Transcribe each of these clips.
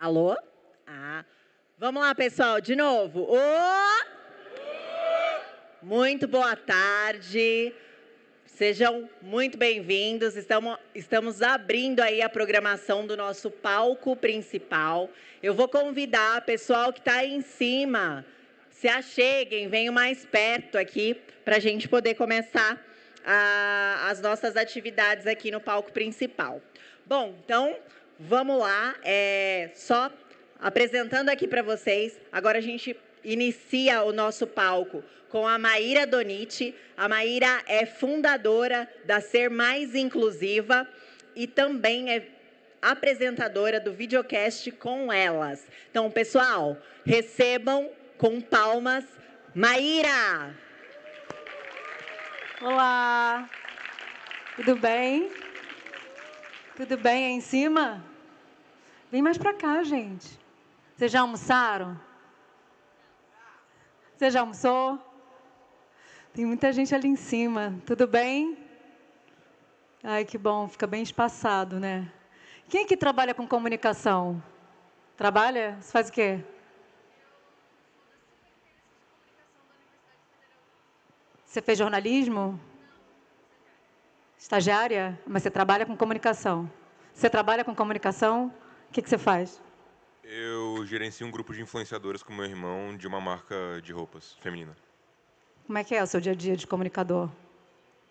Alô? Ah, vamos lá, pessoal, de novo. Muito boa tarde. Sejam muito bem-vindos. Estamos abrindo aí a programação do nosso palco principal. Eu vou convidar o pessoal que está aí em cima, se acheguem, venham mais perto aqui para a gente poder começar as nossas atividades aqui no palco principal. Bom, então vamos lá. Só apresentando aqui para vocês. Agora a gente inicia o nosso palco com a Maíra Doniti. A Maíra é fundadora da Ser Mais Inclusiva e também é apresentadora do videocast Com Elas. Então, pessoal, recebam com palmas Maíra! Olá! Tudo bem? Tudo bem aí em cima? Vem mais pra cá, gente. Vocês já almoçaram? Você já almoçou? Tem muita gente ali em cima. Tudo bem? Ai, que bom. Fica bem espaçado, né? Quem aqui trabalha com comunicação? Trabalha? Você faz o quê? Você fez jornalismo? Estagiária? Mas você trabalha com comunicação. Você trabalha com comunicação? O que você faz? Eu gerencio um grupo de influenciadoras com meu irmão de uma marca de roupas feminina. Como é que é o seu dia a dia de comunicador?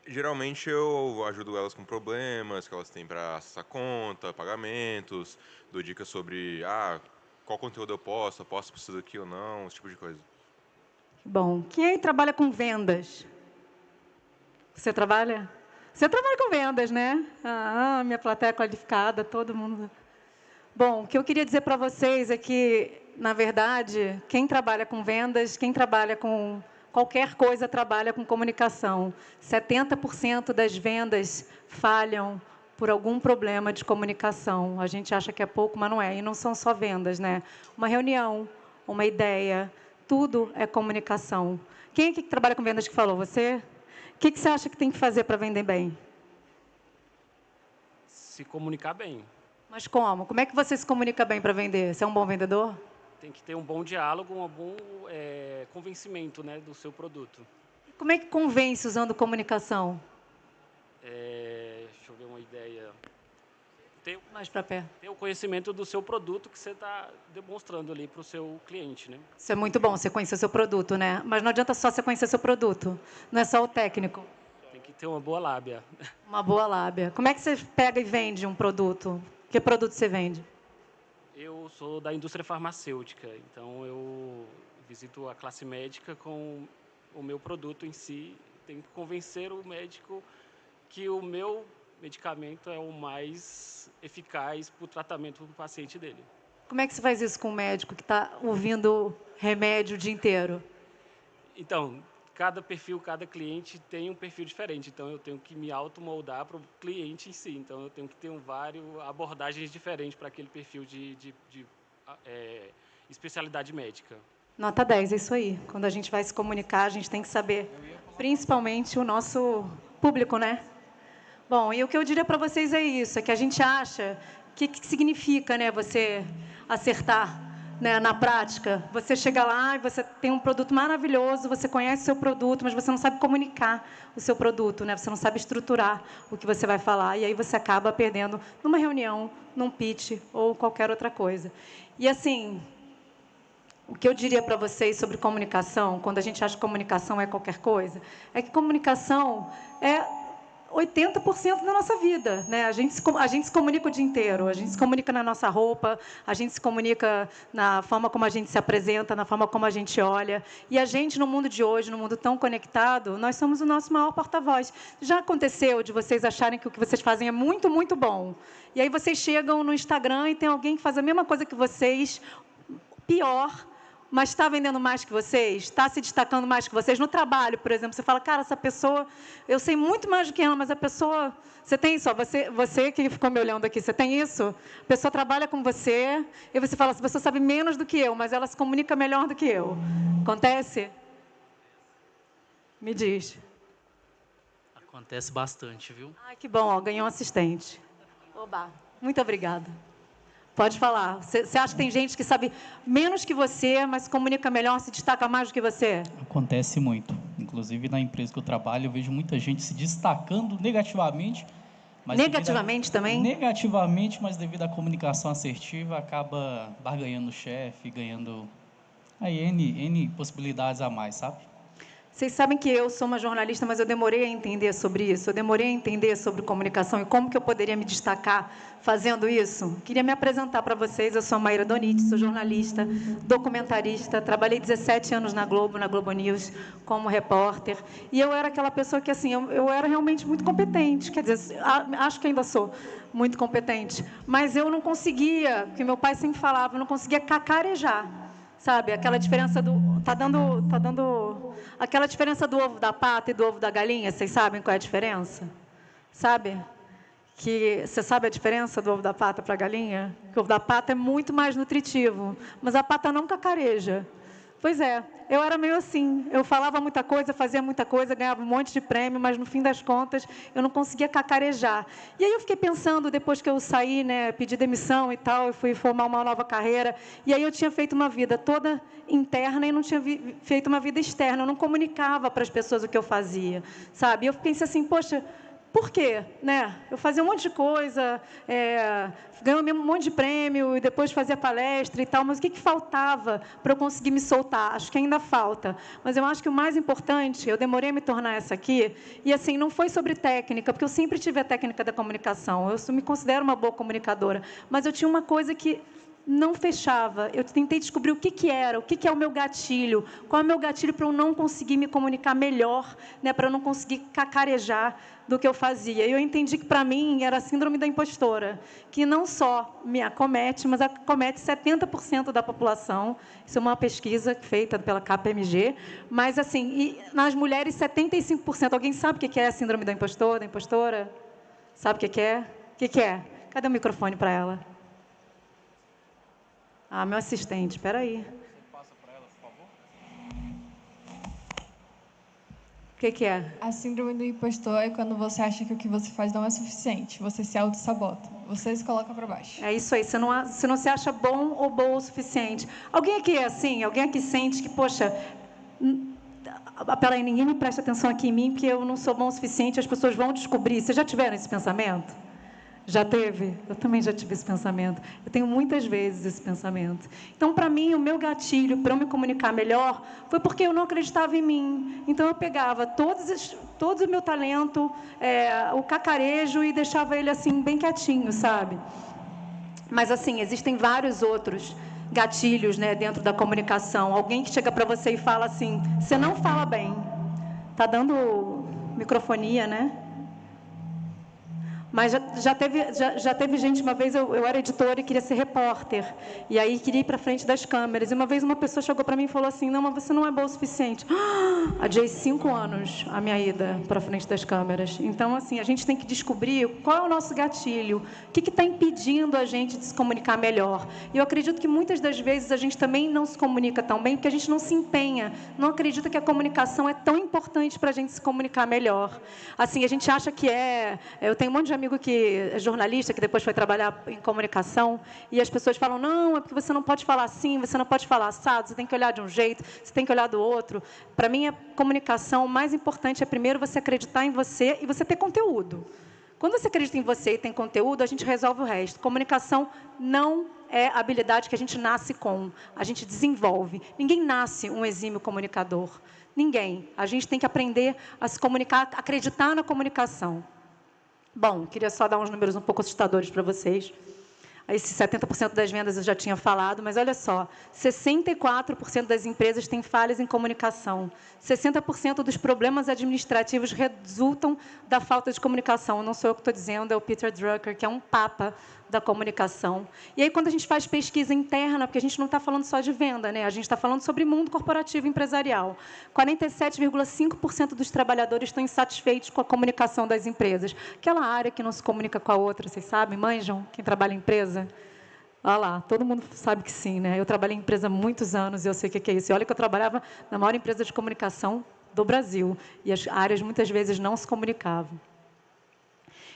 Geralmente eu ajudo elas com problemas que elas têm para acessar conta, pagamentos, dou dicas sobre qual conteúdo eu posso precisar daqui ou não, esse tipo de coisa. Bom, quem aí trabalha com vendas? Você trabalha? Você trabalha com vendas, né? Minha plateia qualificada, todo mundo. Bom, o que eu queria dizer para vocês é que, na verdade, quem trabalha com vendas, quem trabalha com qualquer coisa, trabalha com comunicação. 70% das vendas falham por algum problema de comunicação. A gente acha que é pouco, mas não é. E não são só vendas, né? Uma reunião, uma ideia, tudo é comunicação. Quem aqui que trabalha com vendas que falou? Você? O que você acha que tem que fazer para vender bem? Se comunicar bem. Mas como? Como é que você se comunica bem para vender? Você é um bom vendedor? Tem que ter um bom diálogo, um bom convencimento, né, do seu produto. Como é que convence usando comunicação? Deixa eu ver uma ideia. Mais para perto. Ter o conhecimento do seu produto que você está demonstrando ali para o seu cliente, né? Isso é muito bom, você conhecer o seu produto, né? Mas não adianta só você conhecer seu produto. Não é só o técnico. Tem que ter uma boa lábia. Uma boa lábia. Como é que você pega e vende um produto? Que produto você vende? Eu sou da indústria farmacêutica, então eu visito a classe médica com o meu produto em si. Tenho que convencer o médico que o meu medicamento é o mais eficaz para o tratamento do paciente dele. Como é que você faz isso com um médico que está ouvindo remédio o dia inteiro? Então, cada perfil, cada cliente tem um perfil diferente. Então, eu tenho que me automoldar para o cliente em si. Então, eu tenho que ter várias abordagens diferentes para aquele perfil de especialidade médica. Nota 10, é isso aí. Quando a gente vai se comunicar, a gente tem que saber, principalmente o nosso público, né? Bom, e o que eu diria para vocês é isso, é que a gente acha, o que significa, né, você acertar, né, na prática? Você chega lá e você tem um produto maravilhoso, você conhece o seu produto, mas você não sabe comunicar o seu produto, né? Você não sabe estruturar o que você vai falar, e aí você acaba perdendo numa reunião, num pitch ou qualquer outra coisa. E, assim, o que eu diria para vocês sobre comunicação, quando a gente acha que comunicação é qualquer coisa, é que comunicação é 80% da nossa vida, né? A gente se comunica o dia inteiro, a gente se comunica na nossa roupa, a gente se comunica na forma como a gente se apresenta, na forma como a gente olha. E a gente, no mundo de hoje, no mundo tão conectado, nós somos o nosso maior porta-voz. Já aconteceu de vocês acharem que o que vocês fazem é muito, muito bom. E aí vocês chegam no Instagram e tem alguém que faz a mesma coisa que vocês, pior, mas está vendendo mais que vocês, está se destacando mais que vocês. No trabalho, por exemplo, você fala, cara, essa pessoa, eu sei muito mais do que ela, mas a pessoa, você tem isso, você que ficou me olhando aqui, você tem isso? A pessoa trabalha com você, e você fala, essa pessoa sabe menos do que eu, mas ela se comunica melhor do que eu. Acontece? Me diz. Acontece bastante, viu? Ai, que bom, ó, ganhou um assistente. Oba, muito obrigada. Pode falar. Você acha que tem gente que sabe menos que você, mas se comunica melhor, se destaca mais do que você? Acontece muito. Inclusive, na empresa que eu trabalho, eu vejo muita gente se destacando negativamente. Mas negativamente também? Negativamente, mas devido à comunicação assertiva, acaba barganhando o chefe, ganhando aí N possibilidades a mais, sabe? Vocês sabem que eu sou uma jornalista, mas eu demorei a entender sobre isso. Eu demorei a entender sobre comunicação e como que eu poderia me destacar fazendo isso. Queria me apresentar para vocês. Eu sou a Maíra Doniti, sou jornalista, documentarista. Trabalhei 17 anos na Globo News, como repórter. E eu era aquela pessoa que, assim, eu era realmente muito competente. Quer dizer, acho que ainda sou muito competente. Mas eu não conseguia, porque meu pai sempre falava, eu não conseguia cacarejar. Sabe, aquela diferença do... Tá dando... Aquela diferença do ovo da pata e do ovo da galinha, vocês sabem qual é a diferença? Sabe? Você sabe a diferença do ovo da pata para a galinha? Que o ovo da pata é muito mais nutritivo, mas a pata não cacareja. Pois é, eu era meio assim, eu falava muita coisa, fazia muita coisa, ganhava um monte de prêmio, mas no fim das contas eu não conseguia cacarejar. E aí eu fiquei pensando, depois que eu saí, né, pedi demissão e tal, eu fui formar uma nova carreira, e aí eu tinha feito uma vida toda interna e não tinha feito uma vida externa, eu não comunicava para as pessoas o que eu fazia, sabe? Eu pensei assim, poxa, por quê? Né? Eu fazia um monte de coisa, ganhei um monte de prêmio e depois fazia palestra e tal, mas o que faltava para eu conseguir me soltar? Acho que ainda falta. Mas eu acho que o mais importante, eu demorei a me tornar essa aqui, e assim, não foi sobre técnica, porque eu sempre tive a técnica da comunicação, eu me considero uma boa comunicadora, mas eu tinha uma coisa que não fechava. Eu tentei descobrir o que era, o que é o meu gatilho, qual é o meu gatilho para eu não conseguir me comunicar melhor, né, para eu não conseguir cacarejar do que eu fazia. E eu entendi que, para mim, era a síndrome da impostora, que não só me acomete, mas acomete 70% da população. Isso é uma pesquisa feita pela KPMG. Mas, assim, e nas mulheres, 75%. Alguém sabe o que é a síndrome da impostora? Sabe o que é? O que é? Cadê o microfone para ela? Ah, meu assistente, espera aí. Passa para ela, por favor. O que é? A síndrome do impostor é quando você acha que o que você faz não é suficiente. Você se auto-sabota. Você se coloca para baixo. É isso aí. Você não se acha bom ou boa o suficiente. Alguém aqui é assim? Alguém aqui sente que, poxa... Peraí, ninguém me presta atenção aqui em mim, porque eu não sou bom o suficiente, as pessoas vão descobrir. Vocês já tiveram esse pensamento? Já teve? Eu também já tive esse pensamento. Eu tenho muitas vezes esse pensamento. Então, para mim, o meu gatilho para eu me comunicar melhor foi porque eu não acreditava em mim. Então, eu pegava todo o meu talento, o cacarejo, e deixava ele assim, bem quietinho, sabe? Mas, assim, existem vários outros gatilhos, né, dentro da comunicação. Alguém que chega para você e fala assim, você não fala bem. Está dando microfonia, né? Mas já teve gente, uma vez eu era editora e queria ser repórter, e aí queria ir para frente das câmeras, e uma vez uma pessoa chegou para mim e falou assim, não, mas você não é boa o suficiente. Adiei 5 anos a minha ida para frente das câmeras. Então, assim, a gente tem que descobrir qual é o nosso gatilho, o que está impedindo a gente de se comunicar melhor. E eu acredito que muitas das vezes a gente também não se comunica tão bem, porque a gente não se empenha, não acredita que a comunicação é tão importante para a gente se comunicar melhor. Assim, a gente acha que eu tenho um monte de amigo que é jornalista, que depois foi trabalhar em comunicação, e as pessoas falam, não, é porque você não pode falar assim, você não pode falar assado, você tem que olhar de um jeito, você tem que olhar do outro. Para mim, a comunicação, o mais importante é, primeiro, você acreditar em você e você ter conteúdo. Quando você acredita em você e tem conteúdo, a gente resolve o resto. Comunicação não é habilidade que a gente nasce com, a gente desenvolve. Ninguém nasce um exímio comunicador. Ninguém. A gente tem que aprender a se comunicar, acreditar na comunicação. Bom, queria só dar uns números um pouco assustadores para vocês. Esses 70% das vendas eu já tinha falado, mas olha só, 64% das empresas têm falhas em comunicação. 60% dos problemas administrativos resultam da falta de comunicação. Não sou eu que estou dizendo, é o Peter Drucker, que é um papa da comunicação. E aí, quando a gente faz pesquisa interna, porque a gente não está falando só de venda, né? A gente está falando sobre mundo corporativo e empresarial. 47,5% dos trabalhadores estão insatisfeitos com a comunicação das empresas. Aquela área que não se comunica com a outra, vocês sabem? Manjam? Quem trabalha em empresa? Olha lá, todo mundo sabe que sim, né? Eu trabalhei em empresa há muitos anos e eu sei o que é isso. E olha que eu trabalhava na maior empresa de comunicação do Brasil. E as áreas, muitas vezes, não se comunicavam.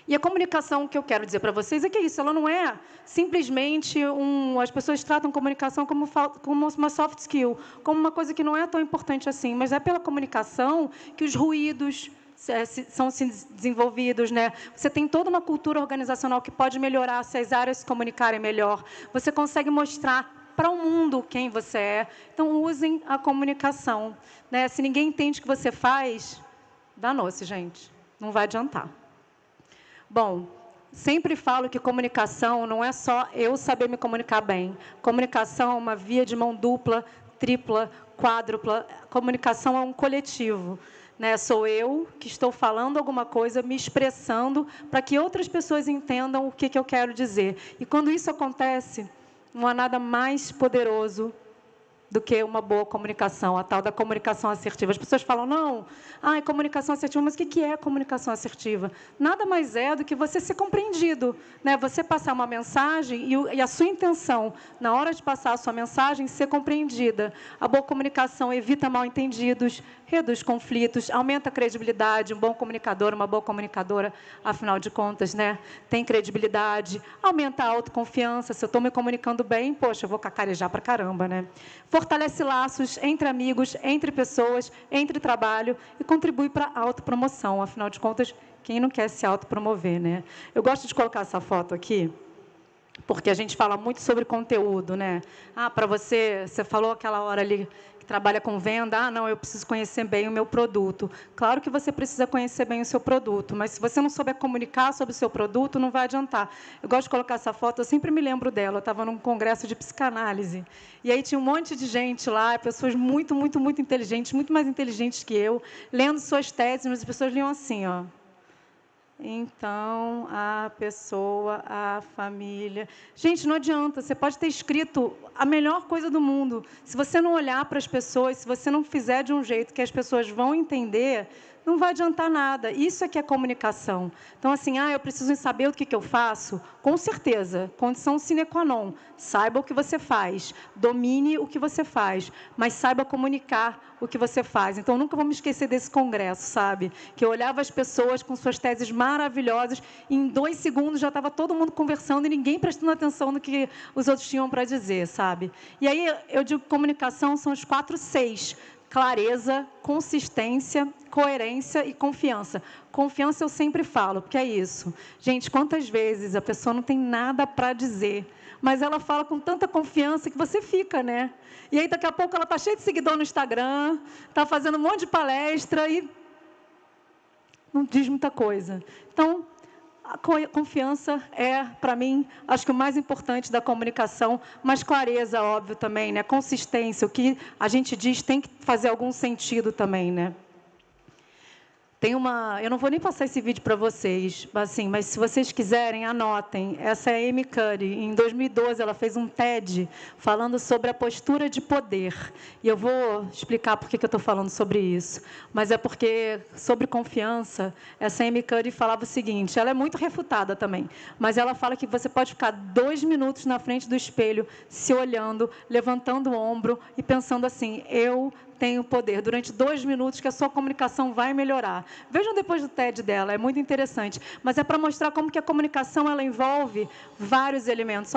E a comunicação que eu quero dizer para vocês é que é isso, ela não é simplesmente as pessoas tratam comunicação como uma soft skill, como uma coisa que não é tão importante assim, mas é pela comunicação que os ruídos são desenvolvidos, né? Você tem toda uma cultura organizacional que pode melhorar se as áreas se comunicarem melhor. Você consegue mostrar para o mundo quem você é. Então, usem a comunicação, né? Se ninguém entende o que você faz, danou-se, gente. Não vai adiantar. Bom, sempre falo que comunicação não é só eu saber me comunicar bem. Comunicação é uma via de mão dupla, tripla, quádrupla. Comunicação é um coletivo, né? Sou eu que estou falando alguma coisa, me expressando para que outras pessoas entendam o que eu quero dizer. E quando isso acontece, não há nada mais poderoso do que uma boa comunicação, a tal da comunicação assertiva. As pessoas falam, não, comunicação assertiva, mas o que é comunicação assertiva? Nada mais é do que você ser compreendido, né? Você passar uma mensagem e a sua intenção, na hora de passar a sua mensagem, ser compreendida. A boa comunicação evita mal-entendidos, reduz conflitos, aumenta a credibilidade. Um bom comunicador, uma boa comunicadora, afinal de contas, né, tem credibilidade, aumenta a autoconfiança. Se eu estou me comunicando bem, poxa, eu vou cacarejar para caramba, né? Fortalece laços entre amigos, entre pessoas, entre trabalho e contribui para a autopromoção. Afinal de contas, quem não quer se autopromover, né? Eu gosto de colocar essa foto aqui, porque a gente fala muito sobre conteúdo, né? Para você falou aquela hora ali que trabalha com venda, não, eu preciso conhecer bem o meu produto. Claro que você precisa conhecer bem o seu produto, mas se você não souber comunicar sobre o seu produto, não vai adiantar. Eu gosto de colocar essa foto, eu sempre me lembro dela, eu estava num congresso de psicanálise, e aí tinha um monte de gente lá, pessoas muito, muito, muito inteligentes, muito mais inteligentes que eu, lendo suas teses, mas as pessoas liam assim, ó. Então, a pessoa, a família... Gente, não adianta, você pode ter escrito a melhor coisa do mundo. Se você não olhar para as pessoas, se você não fizer de um jeito que as pessoas vão entender, não vai adiantar nada. Isso é que é comunicação. Então, assim, eu preciso saber o que eu faço? Com certeza, condição sine qua non. Saiba o que você faz, domine o que você faz, mas saiba comunicar o que você faz. Então, nunca vou me esquecer desse congresso, sabe? Que eu olhava as pessoas com suas teses maravilhosas, e em 2 segundos já estava todo mundo conversando e ninguém prestando atenção no que os outros tinham para dizer, sabe? E aí, eu digo que comunicação são os 4 Cs. Clareza, consistência, coerência e confiança. Confiança eu sempre falo, porque é isso. Gente, quantas vezes a pessoa não tem nada para dizer, mas ela fala com tanta confiança que você fica, né? E aí, daqui a pouco, ela está cheia de seguidor no Instagram, está fazendo um monte de palestra e não diz muita coisa. Então, a confiança é, para mim, acho que o mais importante da comunicação, mas clareza, óbvio, também, né? Consistência, o que a gente diz tem que fazer algum sentido também, né? Eu não vou nem passar esse vídeo para vocês, assim, mas se vocês quiserem, anotem. Essa é a Amy Cuddy. Em 2012, ela fez um TED falando sobre a postura de poder. E eu vou explicar por que eu estou falando sobre isso. Mas é porque, sobre confiança, essa Amy Cuddy falava o seguinte, ela é muito refutada também, mas ela fala que você pode ficar 2 minutos na frente do espelho, se olhando, levantando o ombro e pensando assim, eu tenho poder, durante 2 minutos que a sua comunicação vai melhorar. Vejam depois do TED dela, é muito interessante. Mas é para mostrar como que a comunicação ela envolve vários elementos.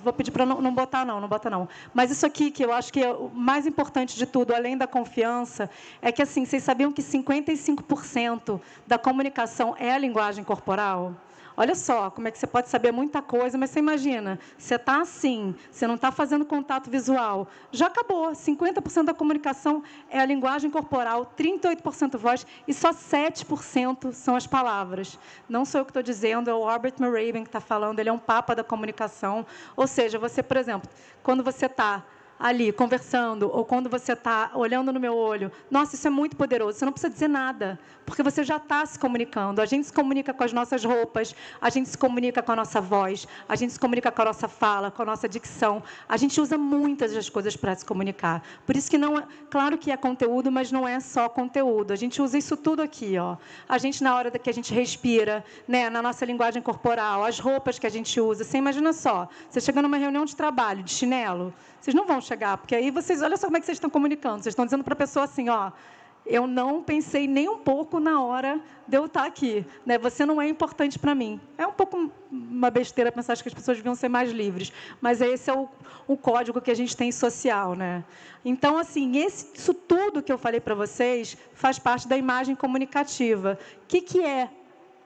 Vou pedir para não botar não. Mas isso aqui, que eu acho que é o mais importante de tudo, além da confiança, é que, assim, vocês sabiam que 55% da comunicação é a linguagem corporal? Olha só, como é que você pode saber muita coisa, mas você imagina, você está assim, você não está fazendo contato visual, já acabou, 50% da comunicação é a linguagem corporal, 38% voz, e só 7% são as palavras. Não sou eu que estou dizendo, é o Robert Mehrabian que está falando, ele é um papa da comunicação, ou seja, você, por exemplo, quando você está ali, conversando, ou quando você está olhando no meu olho, nossa, isso é muito poderoso, você não precisa dizer nada, porque você já está se comunicando. A gente se comunica com as nossas roupas, a gente se comunica com a nossa voz, a gente se comunica com a nossa fala, com a nossa dicção. A gente usa muitas das coisas para se comunicar. Por isso que não é, claro que é conteúdo, mas não é só conteúdo. A gente usa isso tudo aqui, ó. A gente, na hora que a gente respira, né, na nossa linguagem corporal, as roupas que a gente usa. Você imagina só, você chega numa reunião de trabalho, de chinelo, vocês não vão chegar, porque aí vocês, olha só como é que vocês estão comunicando. Vocês estão dizendo para a pessoa assim, ó, eu não pensei nem um pouco na hora de eu estar aqui, né? Você não é importante para mim. É um pouco uma besteira pensar que as pessoas deviam ser mais livres, mas esse é o código que a gente tem social, né? Então, assim, isso tudo que eu falei para vocês faz parte da imagem comunicativa. O que é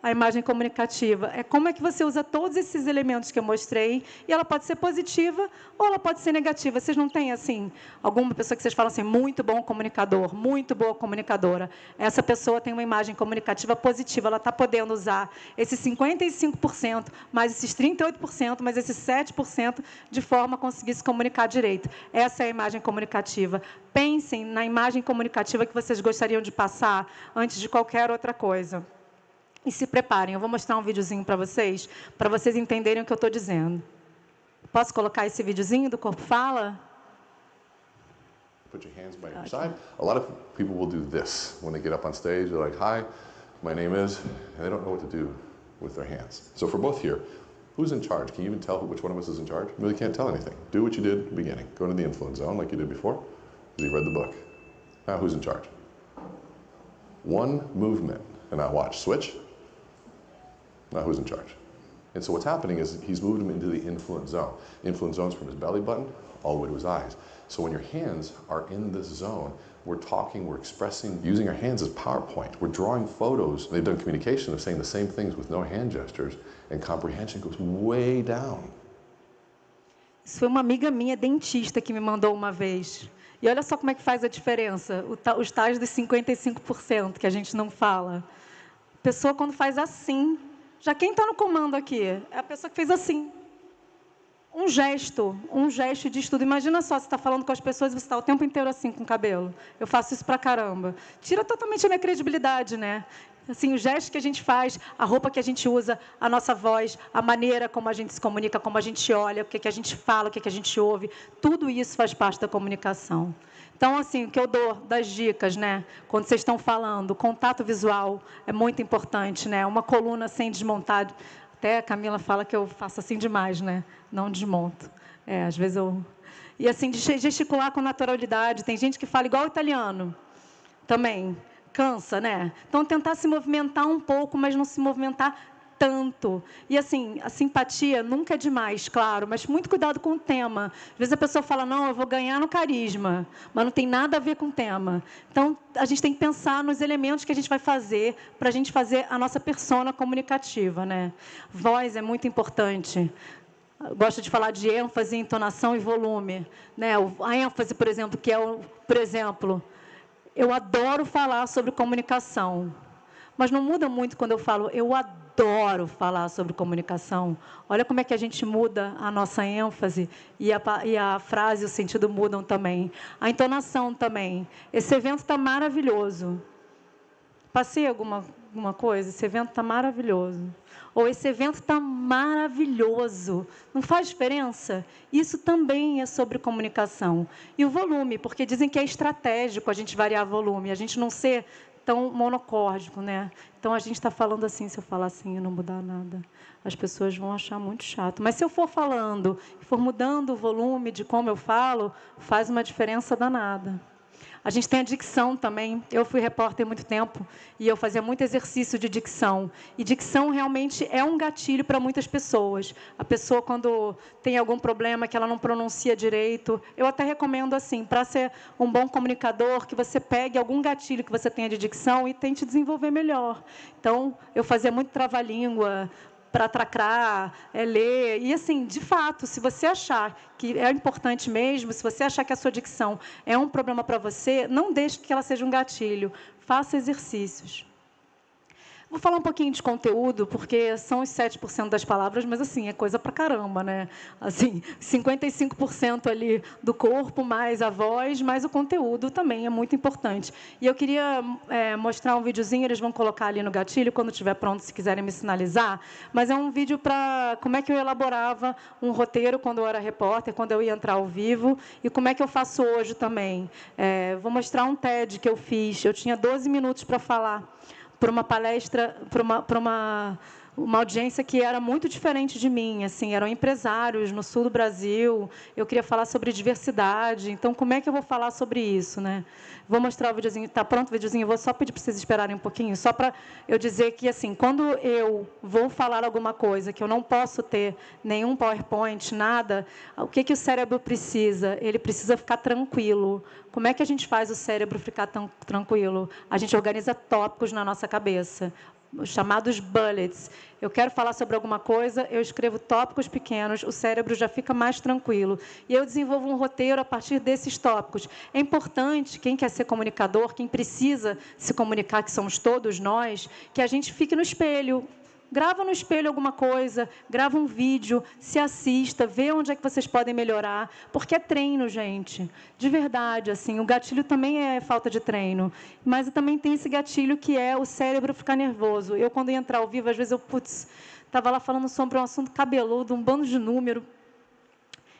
a imagem comunicativa? É como é que você usa todos esses elementos que eu mostrei, e ela pode ser positiva ou ela pode ser negativa. Vocês não têm, assim, alguma pessoa que vocês falam assim, muito bom comunicador, muito boa comunicadora. Essa pessoa tem uma imagem comunicativa positiva, ela está podendo usar esses 55%, mais esses 38%, mais esses 7%, de forma a conseguir se comunicar direito. Essa é a imagem comunicativa. Pensem na imagem comunicativa que vocês gostariam de passar antes de qualquer outra coisa. E se preparem, eu vou mostrar um videozinho para vocês entenderem o que eu estou dizendo. Posso colocar esse videozinho do Corpo Fala? Put your hands by your side. A lot of people will do this when they get up on stage. They're like, "Hi, my name is," and they don't know what to do with their hands. So for both here, who's in charge? Can you even tell which one of us is in charge? You really can't tell anything. Do what you did at the beginning. Go into the influence zone like you did before, because you read the book. Now who's in charge? One movement, and now watch. Switch. Now who's in charge? And so what's happening is he's moved him into the influence zone. Influence zone's from his belly button all the way to his eyes. So when your hands are in this zone, we're talking, we're expressing, using our hands as PowerPoint. We're drawing photos. They've done communication of saying the same things with no hand gestures, and comprehension goes way down. Isso foi uma amiga minha, dentista, que me mandou uma vez. E olha só como é que faz a diferença, os tais dos 55% que a gente não fala. A pessoa, quando faz assim, já quem está no comando aqui? É a pessoa que fez assim. Um gesto de estudo. Imagina só, você está falando com as pessoas e você está o tempo inteiro assim com o cabelo. Eu faço isso pra caramba. Tira totalmente a minha credibilidade, né? Assim, o gesto que a gente faz, a roupa que a gente usa, a nossa voz, a maneira como a gente se comunica, como a gente olha, o que a gente fala, o que a gente ouve, tudo isso faz parte da comunicação. Então, assim, o que eu dou das dicas, né? Quando vocês estão falando, o contato visual é muito importante, né? Uma coluna sem desmontar. Até a Camila fala que eu faço assim demais, né? Não desmonto. Às vezes eu... E, assim, de gesticular com naturalidade. Tem gente que fala igual o italiano também. Cansa, né? Então, tentar se movimentar um pouco, mas não se movimentar tanto. E, assim, a simpatia nunca é demais, claro, mas muito cuidado com o tema. Às vezes a pessoa fala, não, eu vou ganhar no carisma, mas não tem nada a ver com o tema. Então, a gente tem que pensar nos elementos que a gente vai fazer para a gente fazer a nossa persona comunicativa, né? Voz é muito importante. Eu gosto de falar de ênfase, entonação e volume, né? A ênfase, por exemplo, que é por exemplo, eu adoro falar sobre comunicação, mas não muda muito quando eu falo, eu adoro falar sobre comunicação. Olha como é que a gente muda a nossa ênfase e a frase e o sentido mudam também. A entonação também. Esse evento está maravilhoso. Passei alguma coisa? Esse evento está maravilhoso. Ou esse evento está maravilhoso. Não faz diferença? Isso também é sobre comunicação. E o volume, porque dizem que é estratégico a gente variar volume, a gente não ser tão monocórdico, né? Então, a gente está falando assim, se eu falar assim e não mudar nada, as pessoas vão achar muito chato. Mas se eu for falando, for mudando o volume de como eu falo, faz uma diferença danada. A gente tem a dicção também. Eu fui repórter há muito tempo e eu fazia muito exercício de dicção. E dicção realmente é um gatilho para muitas pessoas. A pessoa, quando tem algum problema que ela não pronuncia direito, eu até recomendo, assim, para ser um bom comunicador, que você pegue algum gatilho que você tenha de dicção e tente desenvolver melhor. Então, eu fazia muito trava-língua, para tracrar, ler. E, assim, de fato, se você achar que é importante mesmo, se você achar que a sua dicção é um problema para você, não deixe que ela seja um gatilho. Faça exercícios. Vou falar um pouquinho de conteúdo, porque são os 7% das palavras, mas, assim, é coisa pra caramba, né? Assim, 55% ali do corpo, mais a voz, mais o conteúdo também é muito importante. E eu queria mostrar um videozinho, eles vão colocar ali no gatilho, quando estiver pronto, se quiserem me sinalizar, mas é um vídeo para como é que eu elaborava um roteiro quando eu era repórter, quando eu ia entrar ao vivo, e como é que eu faço hoje também. Vou mostrar um TED que eu fiz, eu tinha 12 minutos para falar, para uma palestra, para uma audiência que era muito diferente de mim, assim, eram empresários no sul do Brasil, eu queria falar sobre diversidade, então como é que eu vou falar sobre isso, né? Vou mostrar o videozinho, está pronto o videozinho, eu vou só pedir para vocês esperarem um pouquinho, só para eu dizer que, assim, quando eu vou falar alguma coisa que eu não posso ter nenhum PowerPoint, nada, o que o cérebro precisa? Ele precisa ficar tranquilo. Como é que a gente faz o cérebro ficar tão tranquilo? A gente organiza tópicos na nossa cabeça, os chamados bullets. Eu quero falar sobre alguma coisa, eu escrevo tópicos pequenos, o cérebro já fica mais tranquilo. E eu desenvolvo um roteiro a partir desses tópicos. É importante, quem quer ser comunicador, quem precisa se comunicar, que somos todos nós, que a gente fique no espelho. Grava no espelho alguma coisa, grava um vídeo, se assista, vê onde é que vocês podem melhorar, porque é treino, gente. De verdade, assim, o gatilho também é falta de treino, mas também tem esse gatilho que é o cérebro ficar nervoso. Eu, quando ia entrar ao vivo, às vezes estava lá falando sobre um assunto cabeludo, um bando de número.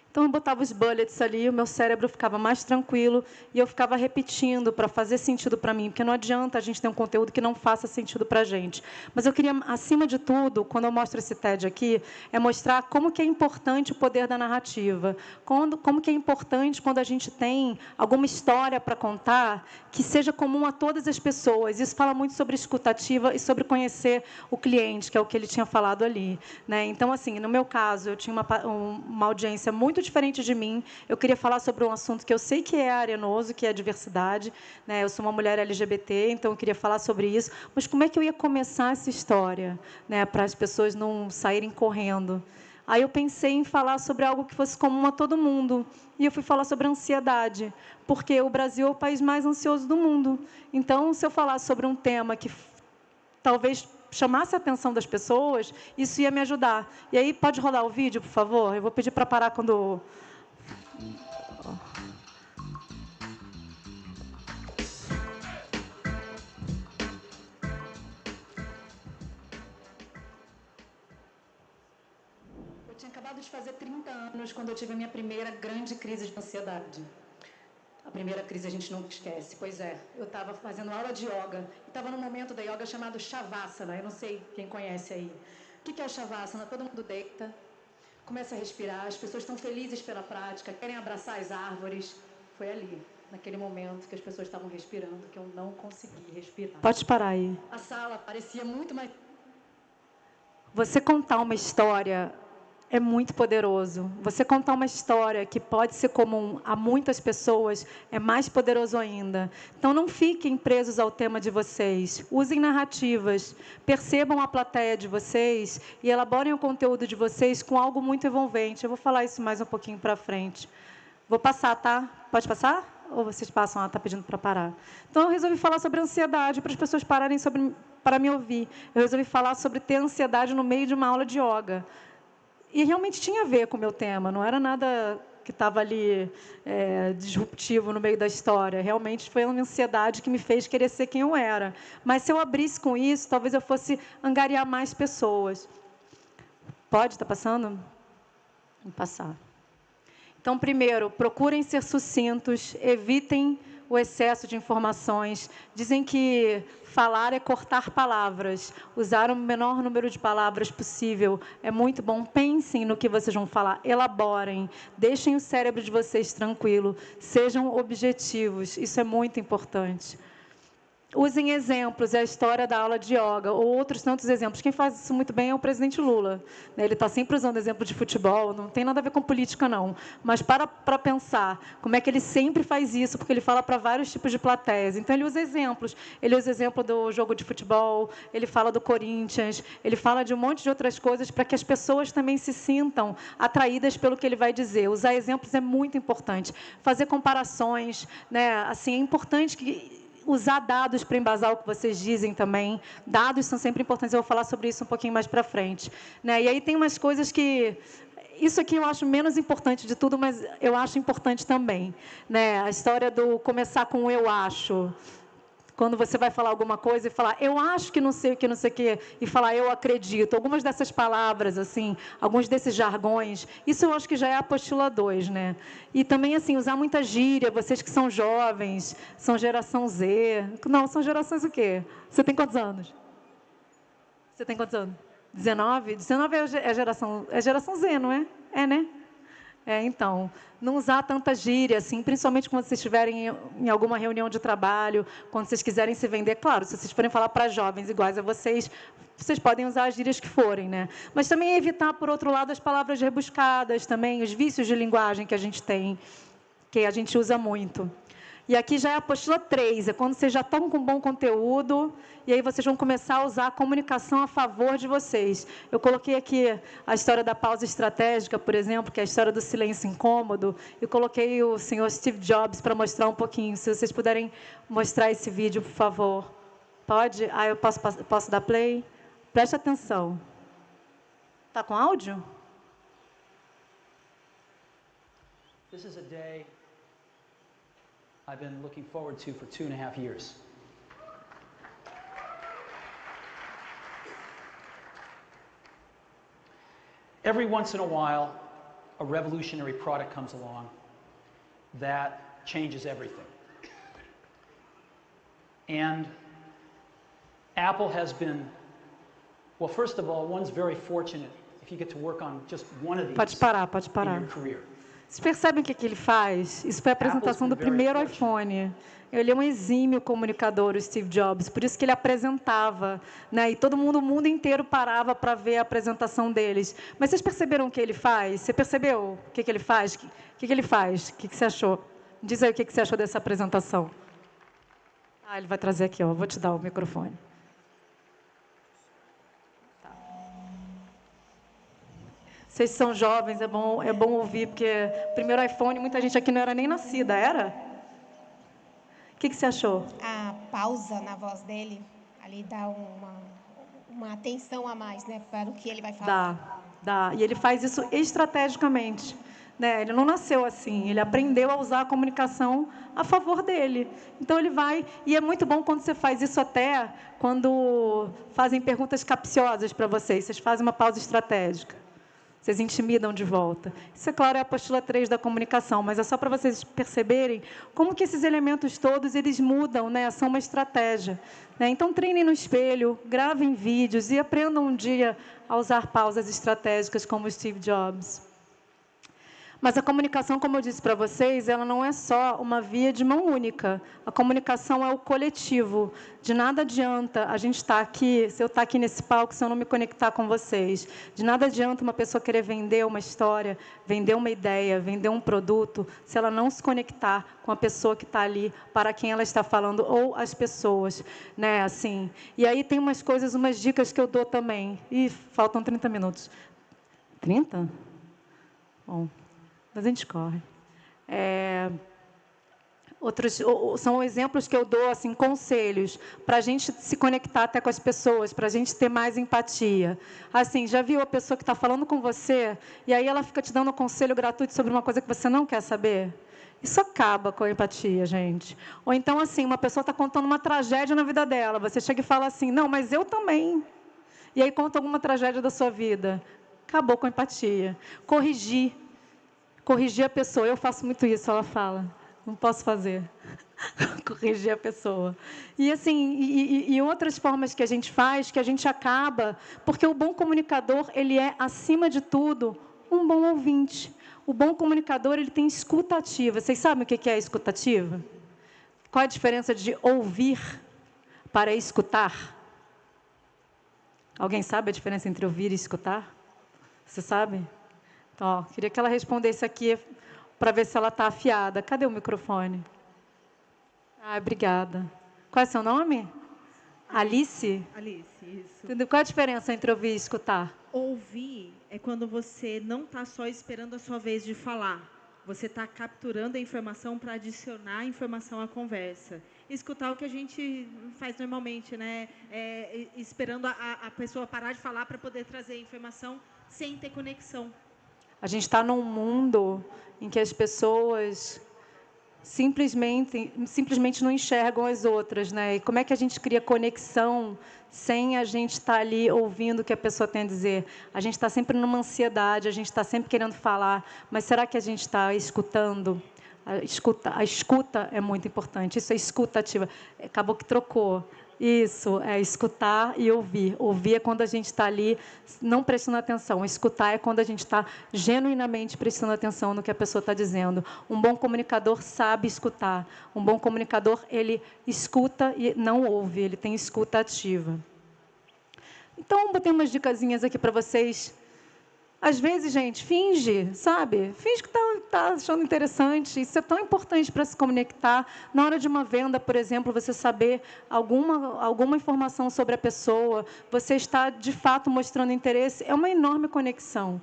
Então, eu botava os bullets ali, o meu cérebro ficava mais tranquilo e eu ficava repetindo para fazer sentido para mim, porque não adianta a gente ter um conteúdo que não faça sentido para a gente. Mas eu queria, acima de tudo, quando eu mostro esse TED aqui, é mostrar como que é importante o poder da narrativa, como que é importante quando a gente tem alguma história para contar que seja comum a todas as pessoas. Isso fala muito sobre escutativa e sobre conhecer o cliente, que é o que ele tinha falado ali, né? Então, assim, no meu caso, eu tinha uma audiência muito diferente de mim. Eu queria falar sobre um assunto que eu sei que é arenoso, que é a diversidade, né? Eu sou uma mulher LGBT, então eu queria falar sobre isso. Mas como é que eu ia começar essa história, né, para as pessoas não saírem correndo? Aí eu pensei em falar sobre algo que fosse comum a todo mundo. E eu fui falar sobre ansiedade, porque o Brasil é o país mais ansioso do mundo. Então, se eu falar sobre um tema que talvez chamasse a atenção das pessoas, isso ia me ajudar. E aí, pode rodar o vídeo, por favor? Eu vou pedir para parar quando... Eu tinha acabado de fazer 30 anos quando eu tive a minha primeira grande crise de ansiedade. A primeira crise a gente nunca esquece. Pois é, eu estava fazendo aula de yoga. Estava num momento da yoga chamado Shavasana. Eu não sei quem conhece aí. O que é o Shavasana? Todo mundo deita, começa a respirar, as pessoas estão felizes pela prática, querem abraçar as árvores. Foi ali, naquele momento que as pessoas estavam respirando, que eu não consegui respirar. Pode parar aí. A sala parecia muito mais... Você contar uma história... é muito poderoso. Você contar uma história que pode ser comum a muitas pessoas é mais poderoso ainda. Então, não fiquem presos ao tema de vocês. Usem narrativas. Percebam a plateia de vocês e elaborem o conteúdo de vocês com algo muito envolvente. Eu vou falar isso mais um pouquinho para frente. Vou passar, tá? Pode passar? Ou vocês passam? Está pedindo para parar. Então, eu resolvi falar sobre ansiedade para as pessoas pararem para me ouvir. Eu resolvi falar sobre ter ansiedade no meio de uma aula de yoga. E realmente tinha a ver com o meu tema, não era nada que estava ali disruptivo no meio da história. Realmente foi uma ansiedade que me fez querer ser quem eu era. Mas se eu abrisse com isso, talvez eu fosse angariar mais pessoas. Pode? Está passando? Vou passar. Então, primeiro, procurem ser sucintos, evitem o excesso de informações. Dizem que falar é cortar palavras. Usar o menor número de palavras possível é muito bom. Pensem no que vocês vão falar, elaborem, deixem o cérebro de vocês tranquilo, sejam objetivos. Isso é muito importante. Usem exemplos, é a história da aula de yoga, ou outros tantos exemplos. Quem faz isso muito bem é o presidente Lula. Ele está sempre usando exemplo de futebol, não tem nada a ver com política, não. Mas para pensar como é que ele sempre faz isso, porque ele fala para vários tipos de plateias. Então, ele usa exemplos. Ele usa exemplo do jogo de futebol, ele fala do Corinthians, ele fala de um monte de outras coisas para que as pessoas também se sintam atraídas pelo que ele vai dizer. Usar exemplos é muito importante. Fazer comparações, né? Assim, é importante que... usar dados para embasar o que vocês dizem também. Dados são sempre importantes. Eu vou falar sobre isso um pouquinho mais para frente, né? E aí tem umas coisas que... Isso aqui eu acho menos importante de tudo, mas eu acho importante também, né? A história do começar com eu acho. Quando você vai falar alguma coisa e falar, eu acho que não sei o que, e falar, eu acredito. Algumas dessas palavras, assim, alguns desses jargões, isso eu acho que já é a apostila 2, né? E também, assim, usar muita gíria, vocês que são jovens, são geração Z. Não, são gerações o quê? Você tem quantos anos? Você tem quantos anos? 19? 19 é a geração Z, não é? É, né? Então, não usar tanta gíria, assim, principalmente quando vocês estiverem em alguma reunião de trabalho, quando vocês quiserem se vender. Claro, se vocês forem falar para jovens iguais a vocês, vocês podem usar as gírias que forem, né? Mas também evitar, por outro lado, as palavras rebuscadas, também os vícios de linguagem que a gente tem, que a gente usa muito. E aqui já é a apostila 3, é quando vocês já estão com bom conteúdo, e aí vocês vão começar a usar a comunicação a favor de vocês. Eu coloquei aqui a história da pausa estratégica, por exemplo, que é a história do silêncio incômodo, e coloquei o senhor Steve Jobs para mostrar um pouquinho. Se vocês puderem mostrar esse vídeo, por favor. Pode? Eu posso dar play? Preste atenção. Está com áudio? This is a day I've been looking forward to for 2.5 years. Every once in a while, a revolutionary product comes along that changes everything. And Apple has been, well, first of all, one's very fortunate if you get to work on just one of these pode parar. in your career. Vocês percebem o que ele faz? Isso foi a apresentação do primeiro iPhone. Ele é um exímio comunicador, o Steve Jobs, por isso que ele apresentava, né? E todo mundo, o mundo inteiro parava para ver a apresentação deles. Mas vocês perceberam o que ele faz? Você percebeu o que ele faz? O que ele faz? O que você achou? Diz aí o que você achou dessa apresentação. Ele vai trazer aqui, ó. Vou te dar o microfone. Vocês são jovens, é bom ouvir, porque o primeiro iPhone, muita gente aqui não era nem nascida, era? O que você achou? A pausa na voz dele, ali dá uma atenção a mais, né, para o que ele vai falar. Dá. E ele faz isso estrategicamente, né? Ele não nasceu assim, ele aprendeu a usar a comunicação a favor dele. Então, ele vai... E é muito bom quando você faz isso até quando fazem perguntas capciosas para vocês. Vocês fazem uma pausa estratégica. Vocês intimidam de volta. Isso, é claro, é a apostila 3 da comunicação, mas é só para vocês perceberem como que esses elementos todos, eles mudam, né? São uma estratégia, né? Então, treinem no espelho, gravem vídeos e aprendam um dia a usar pausas estratégicas como o Steve Jobs. Mas a comunicação, como eu disse para vocês, ela não é só uma via de mão única. A comunicação é o coletivo. De nada adianta a gente estar aqui, se eu estar aqui nesse palco, se eu não me conectar com vocês. De nada adianta uma pessoa querer vender uma história, vender uma ideia, vender um produto, se ela não se conectar com a pessoa que está ali, para quem ela está falando, ou as pessoas, né? Assim. E aí tem umas coisas, umas dicas que eu dou também. E faltam 30 minutos. 30? Bom... Mas a gente corre. Outros são exemplos que eu dou, assim, conselhos, para a gente se conectar até com as pessoas, para a gente ter mais empatia. Assim, já viu a pessoa que está falando com você, e aí ela fica te dando um conselho gratuito sobre uma coisa que você não quer saber? Isso acaba com a empatia, gente. Ou então, assim, uma pessoa está contando uma tragédia na vida dela, você chega e fala assim, não, mas eu também. E aí conta alguma tragédia da sua vida. Acabou com a empatia. Corrigir a pessoa. Eu faço muito isso, ela fala. Não posso fazer. Corrigir a pessoa. E, assim, e outras formas que a gente faz, que a gente acaba... Porque o bom comunicador, ele é, acima de tudo, um bom ouvinte. O bom comunicador, ele tem escuta ativa. Vocês sabem o que é escuta ativa? Qual a diferença de ouvir para escutar? Alguém sabe a diferença entre ouvir e escutar? Você sabe? Então, queria que ela respondesse aqui para ver se ela está afiada. Cadê o microfone? Obrigada. Qual é o seu nome? Alice? Alice, isso. Qual é a diferença entre ouvir e escutar? Ouvir é quando você não está só esperando a sua vez de falar. Você está capturando a informação para adicionar a informação à conversa. Escutar o que a gente faz normalmente, né? Esperando a pessoa parar de falar para poder trazer a informação sem ter conexão. A gente está num mundo em que as pessoas simplesmente não enxergam as outras, né? E como é que a gente cria conexão sem a gente estar ali ouvindo o que a pessoa tem a dizer? A gente está sempre numa ansiedade, a gente está sempre querendo falar, mas será que a gente está escutando? A escuta é muito importante. Isso é escuta ativa. Acabou que trocou. Isso, é escutar e ouvir. Ouvir é quando a gente está ali não prestando atenção. Escutar é quando a gente está genuinamente prestando atenção no que a pessoa está dizendo. Um bom comunicador sabe escutar. Um bom comunicador, ele escuta e não ouve, ele tem escuta ativa. Então, botei umas dicasinhas aqui para vocês. Às vezes, gente, finge, sabe? Finge que está achando interessante. Isso é tão importante para se conectar. Na hora de uma venda, por exemplo, você saber alguma informação sobre a pessoa, você está, de fato, mostrando interesse, é uma enorme conexão.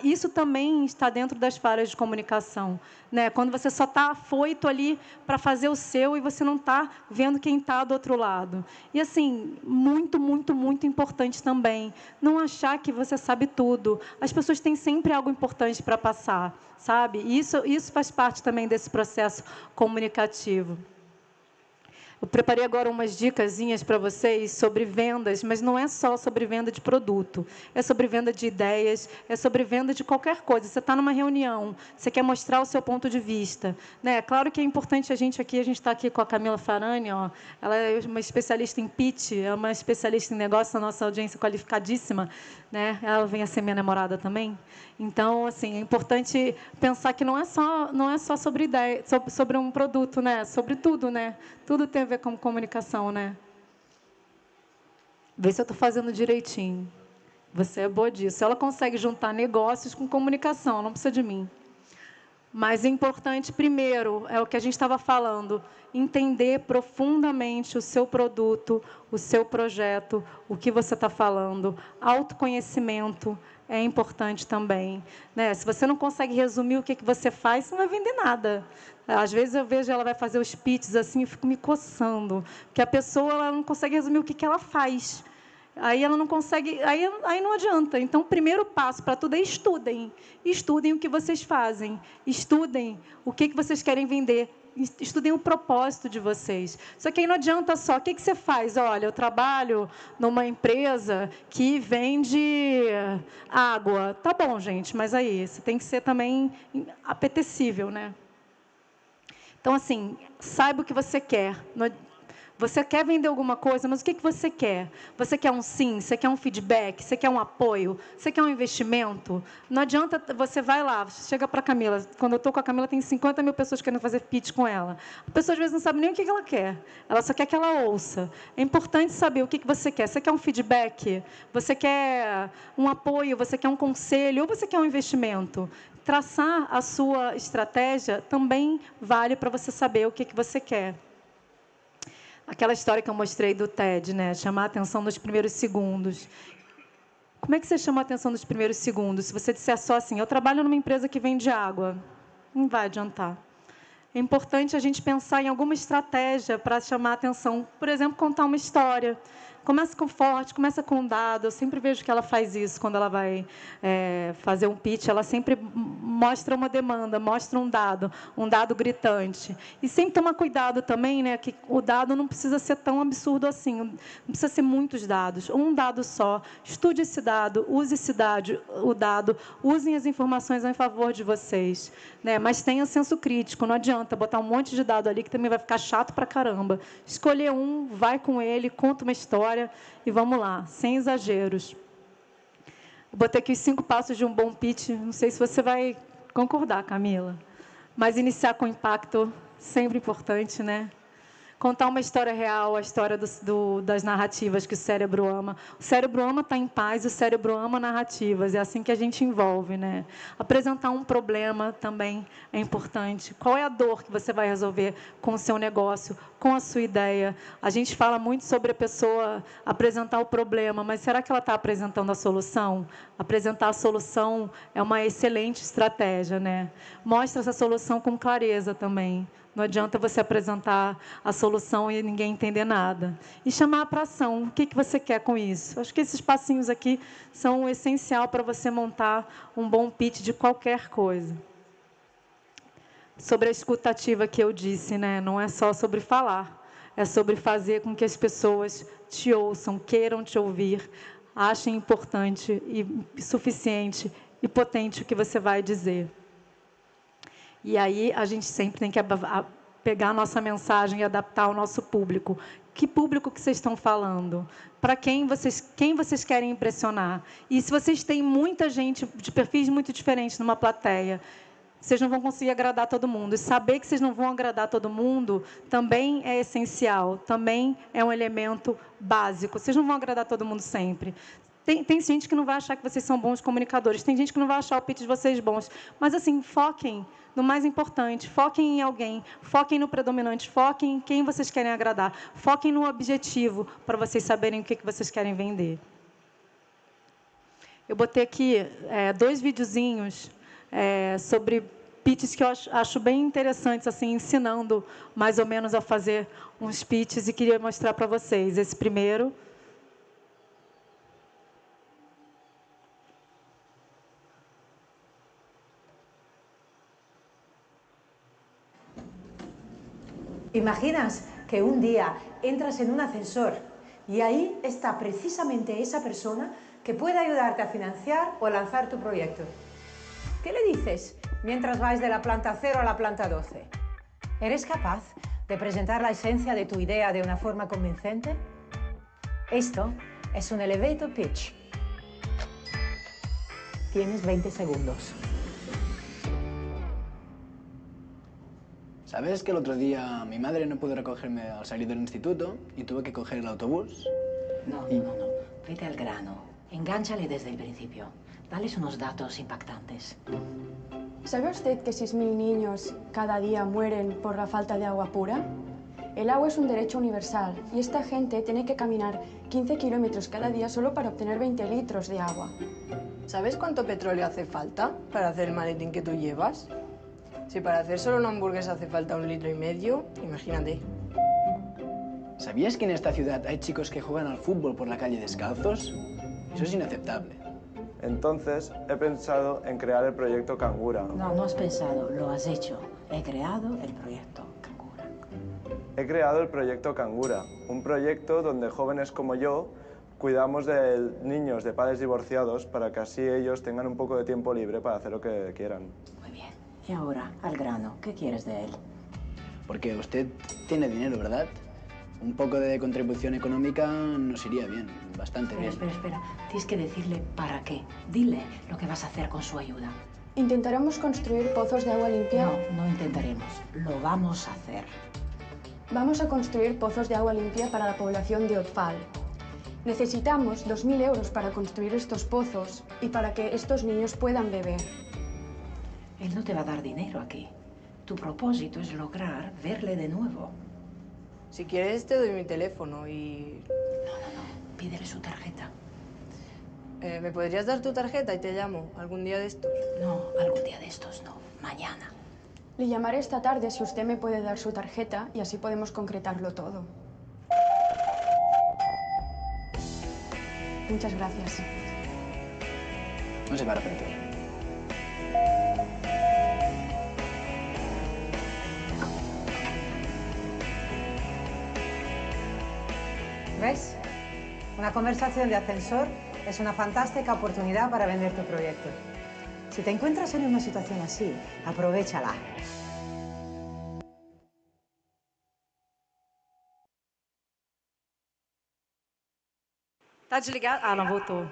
Isso também está dentro das falhas de comunicação. Né? Quando você só está afoito ali para fazer o seu e você não está vendo quem está do outro lado. E, assim, muito, muito, muito importante também, não achar que você sabe tudo. As pessoas têm sempre algo importante para passar, sabe? E isso faz parte também desse processo comunicativo. Eu preparei agora umas dicasinhas para vocês sobre vendas, mas não é só sobre venda de produto. É sobre venda de ideias, é sobre venda de qualquer coisa. Você está numa reunião, você quer mostrar o seu ponto de vista. Né? Claro que é importante a gente está aqui com a Camila Farani, ó, ela é uma especialista em pitch, é uma especialista em negócio, a nossa audiência qualificadíssima. Né? Ela vem a ser minha namorada também. Então, assim, é importante pensar que não é só sobre ideia, sobre um produto, né? Sobre tudo, né? Tudo tem a ver com comunicação, né? Vê se eu estou fazendo direitinho. Você é boa disso. Ela consegue juntar negócios com comunicação, não precisa de mim. Mas é importante, primeiro, é o que a gente estava falando, entender profundamente o seu produto, o seu projeto, o que você está falando. Autoconhecimento é importante também. Né? Se você não consegue resumir o que você faz, você não vai vender nada. Às vezes eu vejo ela vai fazer os pitches assim, eu fico me coçando, porque a pessoa ela não consegue resumir o que ela faz. Aí ela não consegue, aí não adianta. Então, o primeiro passo para tudo é estudem. Estudem o que vocês fazem. Estudem o que vocês querem vender. Estudem o propósito de vocês. Só que aí não adianta só. O que você faz? Olha, eu trabalho numa empresa que vende água. Tá bom, gente, mas aí você tem que ser também apetecível, né? Então, assim, saiba o que você quer. Você quer vender alguma coisa, mas o que você quer? Você quer um sim? Você quer um feedback? Você quer um apoio? Você quer um investimento? Não adianta, você vai lá, chega para a Camila. Quando eu estou com a Camila, tem 50 mil pessoas querendo fazer pitch com ela. A pessoa, às vezes, não sabe nem o que ela quer. Ela só quer que ela ouça. É importante saber o que você quer. Você quer um feedback? Você quer um apoio? Você quer um conselho? Ou você quer um investimento? Traçar a sua estratégia também vale para você saber o que você quer. Aquela história que eu mostrei do TED, né? Chamar a atenção nos primeiros segundos. Como é que você chama a atenção nos primeiros segundos? Se você disser só assim, eu trabalho numa empresa que vende água, não vai adiantar. É importante a gente pensar em alguma estratégia para chamar a atenção. Por exemplo, contar uma história. Começa com forte, começa com um dado. Eu sempre vejo que ela faz isso quando ela vai fazer um pitch. Ela sempre mostra uma demanda, mostra um dado gritante. E sempre toma cuidado também, né, que o dado não precisa ser tão absurdo assim. Não precisa ser muitos dados. Um dado só. Estude esse dado, use o dado, usem as informações em favor de vocês. Né? Mas tenha senso crítico. Não adianta botar um monte de dado ali que também vai ficar chato pra caramba. Escolher um, vai com ele, conta uma história. E vamos lá, sem exageros. Eu botei aqui os 5 passos de um bom pitch. Não sei se você vai concordar, Camila. Mas iniciar com impacto, sempre importante, né? Contar uma história real, a história das narrativas que o cérebro ama. O cérebro ama estar em paz, o cérebro ama narrativas. É assim que a gente envolve, né? Apresentar um problema também é importante. Qual é a dor que você vai resolver com o seu negócio, com a sua ideia? A gente fala muito sobre a pessoa apresentar o problema, mas será que ela está apresentando a solução? Apresentar a solução é uma excelente estratégia, né? Mostra essa solução com clareza também. Não adianta você apresentar a solução e ninguém entender nada. E chamar para ação. O que você quer com isso? Acho que esses passinhos aqui são essencial para você montar um bom pitch de qualquer coisa. Sobre a escutativa que eu disse, né? Não é só sobre falar. É sobre fazer com que as pessoas te ouçam, queiram te ouvir, achem importante e suficiente e potente o que você vai dizer. E aí a gente sempre tem que pegar a nossa mensagem e adaptar ao nosso público. Que público que vocês estão falando? Para quem vocês querem impressionar? E se vocês têm muita gente de perfis muito diferentes numa plateia, vocês não vão conseguir agradar todo mundo. E saber que vocês não vão agradar todo mundo também é essencial, também é um elemento básico. Vocês não vão agradar todo mundo sempre. Tem gente que não vai achar que vocês são bons comunicadores, tem gente que não vai achar o pitch de vocês bons. Mas, assim, foquem no mais importante, foquem em alguém, foquem no predominante, foquem em quem vocês querem agradar, foquem no objetivo para vocês saberem o que vocês querem vender. Eu botei aqui 2 videozinhos sobre pitches que eu acho bem interessantes, assim, ensinando mais ou menos a fazer uns pitches, e queria mostrar para vocês. Esse primeiro... Imaginas que un día entras en un ascensor y ahí está precisamente esa persona que puede ayudarte a financiar o lanzar tu proyecto. ¿Qué le dices mientras vais de la planta 0 a la planta 12? ¿Eres capaz de presentar la esencia de tu idea de una forma convincente? Esto es un elevator pitch. Tienes 20 segundos. ¿Sabes que el otro día mi madre no pudo recogerme al salir del instituto y tuve que coger el autobús? No. Vete al grano. Engánchale desde el principio. Dales unos datos impactantes. ¿Sabe usted que 6.000 niños cada día mueren por la falta de agua pura? El agua es un derecho universal y esta gente tiene que caminar 15 kilómetros cada día solo para obtener 20 litros de agua. ¿Sabes cuánto petróleo hace falta para hacer el maletín que tú llevas? Si para hacer solo una hamburguesa hace falta 1,5 litros, imagínate. ¿Sabías que en esta ciudad hay chicos que juegan al fútbol por la calle descalzos? Eso es inaceptable. Entonces, he pensado en crear el proyecto Cangura. No has pensado, lo has hecho. He creado el proyecto Cangura. He creado el proyecto Cangura, un proyecto donde jóvenes como yo cuidamos de niños de padres divorciados para que así ellos tengan un poco de tiempo libre para hacer lo que quieran. Muy bien. Y ahora, al grano, ¿qué quieres de él? Porque usted tiene dinero, ¿verdad? Un poco de contribución económica nos iría bien, bastante bien. Espera. Tienes que decirle para qué. Dile lo que vas a hacer con su ayuda. ¿Intentaremos construir pozos de agua limpia? No intentaremos. Lo vamos a hacer. Vamos a construir pozos de agua limpia para la población de Otfal. Necesitamos 2.000 euros para construir estos pozos y para que estos niños puedan beber. Él no te va a dar dinero aquí. Tu propósito es lograr verle de nuevo. Si quieres, te doy mi teléfono y... No. Pídele su tarjeta. ¿Me podrías dar tu tarjeta y te llamo algún día de estos? No, algún día de estos no. Mañana. Le llamaré esta tarde si usted me puede dar su tarjeta y así podemos concretarlo todo. Muchas gracias. No se va a arrepentir. ¿Ves? Una conversación de ascensor es una fantástica oportunidad para vender tu proyecto. Si te encuentras en una situación así, aprovéchala. Tá desligado? Ah, não voltou.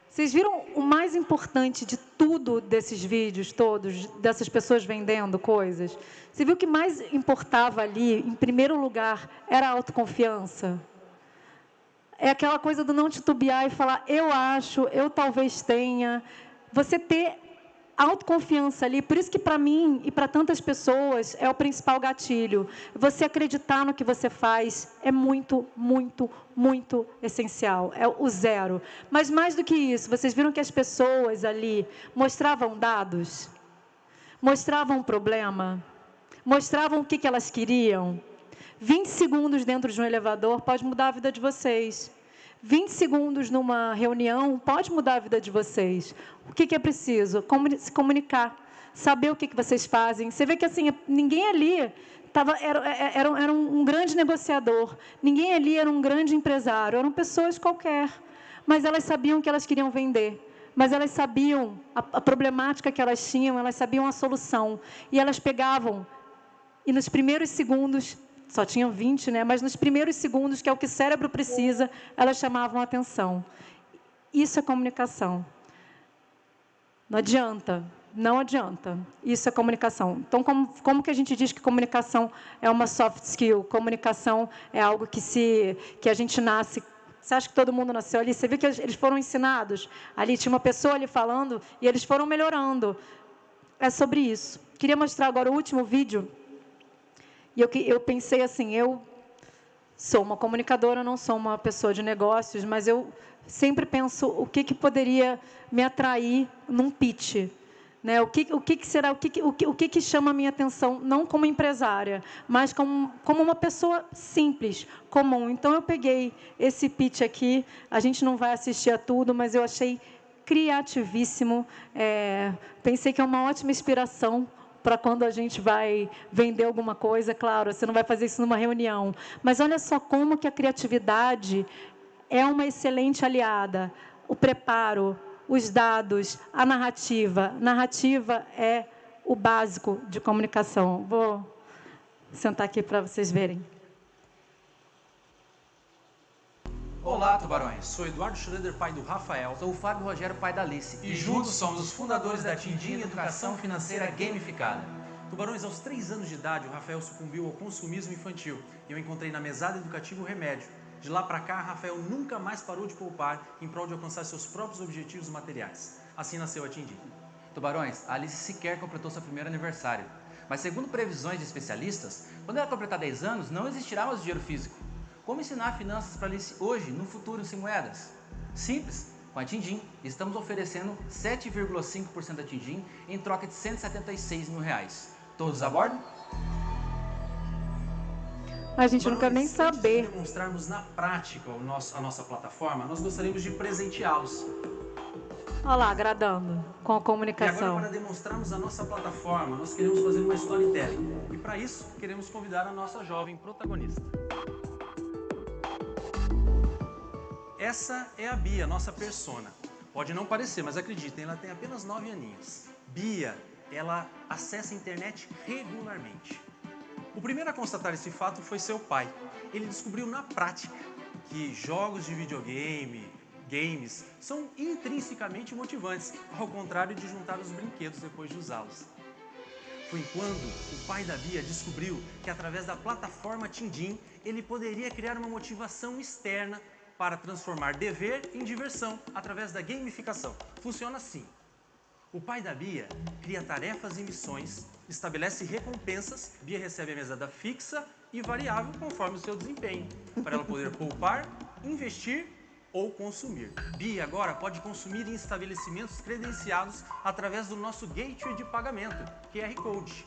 Vocês viram o mais importante de tudo desses vídeos todos, dessas pessoas vendendo coisas? Você viu que mais importava ali, em primeiro lugar, era a autoconfiança? É aquela coisa do não titubear e falar, eu acho, eu talvez tenha. Você ter autoconfiança ali, por isso que para mim e para tantas pessoas é o principal gatilho. Você acreditar no que você faz é muito, muito, muito essencial. É o zero. Mas mais do que isso, vocês viram que as pessoas ali mostravam dados? Mostravam um problema? Mostravam o que elas queriam? 20 segundos dentro de um elevador pode mudar a vida de vocês. 20 segundos numa reunião pode mudar a vida de vocês. O que é preciso? Se comunicar, saber o que vocês fazem. Você vê que assim, ninguém ali era um grande negociador, ninguém ali era um grande empresário, eram pessoas qualquer, mas elas sabiam que elas queriam vender. Mas elas sabiam a problemática que elas tinham, elas sabiam a solução. E elas pegavam e nos primeiros segundos, só tinham 20, né? Mas nos primeiros segundos, que é o que o cérebro precisa, elas chamavam a atenção. Isso é comunicação. Não adianta. Não adianta. Isso é comunicação. Então, como que a gente diz que comunicação é uma soft skill? Comunicação é algo que a gente nasce. Você acha que todo mundo nasceu ali? Você viu que eles foram ensinados? Ali tinha uma pessoa ali falando e eles foram melhorando. É sobre isso. Queria mostrar agora o último vídeo. E eu pensei assim, eu sou uma comunicadora, não sou uma pessoa de negócios, mas eu sempre penso o que poderia me atrair num pitch. Né? O que será, o que chama a minha atenção, não como empresária, mas como uma pessoa simples, comum. Então, eu peguei esse pitch aqui, a gente não vai assistir a tudo, mas eu achei criativíssimo, pensei que é uma ótima inspiração para quando a gente vai vender alguma coisa. Claro, você não vai fazer isso numa reunião, mas olha só como que a criatividade é uma excelente aliada. O preparo, os dados, a narrativa. Narrativa é o básico de comunicação. Vou sentar aqui para vocês verem. Olá, tubarões. Sou Eduardo Schroeder, pai do Rafael. Sou o Fábio Rogério, pai da Alice. E juntos somos os fundadores da Tindim Educação Financeira Gamificada. Tubarões, aos 3 anos de idade, o Rafael sucumbiu ao consumismo infantil. E eu encontrei na mesada educativa o remédio. De lá para cá, Rafael nunca mais parou de poupar em prol de alcançar seus próprios objetivos materiais. Assim nasceu a Tindim. Tubarões, a Alice sequer completou seu primeiro aniversário. Mas segundo previsões de especialistas, quando ela completar 10 anos, não existirá mais dinheiro físico. Como ensinar finanças para Alice hoje, no futuro, sem moedas? Simples. Com a Tindim, estamos oferecendo 7,5% da Tindim em troca de R$176 mil. Todos a bordo? A gente não quer nem saber. Antes de demonstrarmos na prática a nossa plataforma, nós gostaríamos de presenteá-los. Olha lá, agradando com a E comunicação. agora, para demonstrarmos a nossa plataforma, nós queremos fazer uma storytelling. E para isso, queremos convidar a nossa jovem protagonista. Essa é a Bia, nossa persona. Pode não parecer, mas acreditem, ela tem apenas 9 aninhos. Bia, ela acessa a internet regularmente. O primeiro a constatar esse fato foi seu pai. Ele descobriu na prática que jogos de videogame, games, são intrinsecamente motivantes, ao contrário de juntar os brinquedos depois de usá-los. Foi quando o pai da Bia descobriu que através da plataforma Tindim, ele poderia criar uma motivação externa para transformar dever em diversão através da gamificação. Funciona assim. O pai da Bia cria tarefas e missões, estabelece recompensas, Bia recebe a mesada fixa e variável conforme o seu desempenho, para ela poder poupar, investir ou consumir. Bia agora pode consumir em estabelecimentos credenciados através do nosso gateway de pagamento, QR Code.